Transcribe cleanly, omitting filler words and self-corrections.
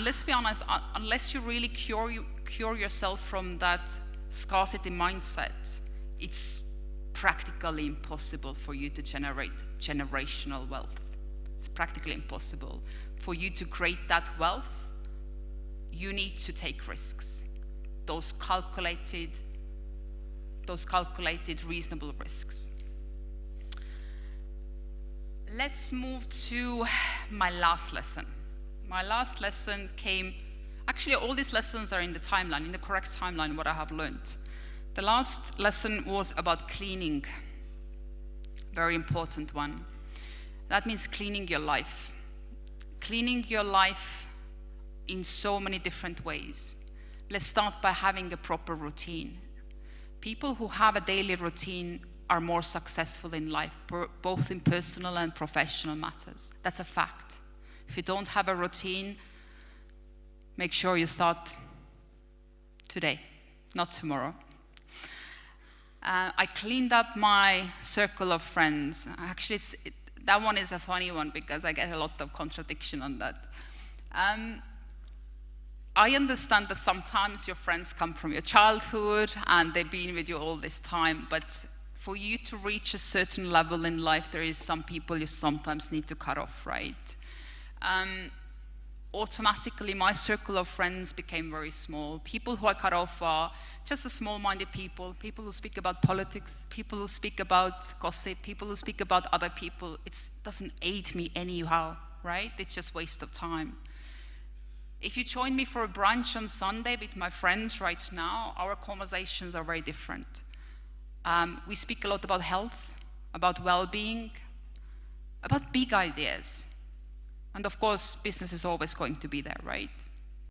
let's be honest, unless you really cure yourself from that scarcity mindset, it's practically impossible for you to generate generational wealth. It's practically impossible. For you to create that wealth, you need to take risks. Those calculated, reasonable risks. Let's move to my last lesson. My last lesson came, actually all these lessons are in the timeline, in the correct timeline, what I have learned. The last lesson was about cleaning, very important one. That means cleaning your life. Cleaning your life in so many different ways. Let's start by having a proper routine. People who have a daily routine are more successful in life, both in personal and professional matters. That's a fact. If you don't have a routine, make sure you start today, not tomorrow. I cleaned up my circle of friends. Actually, that one is a funny one because I get a lot of contradiction on that. I understand that sometimes your friends come from your childhood and they've been with you all this time, but for you to reach a certain level in life, there is some people you sometimes need to cut off, right? Automatically, my circle of friends became very small. People who I cut off are just a small-minded people who speak about politics, people who speak about gossip, people who speak about other people. It doesn't aid me anyhow, right? It's just waste of time. If you join me for a brunch on Sunday with my friends right now, our conversations are very different. We speak a lot about health, about well-being, about big ideas. And of course, business is always going to be there, right?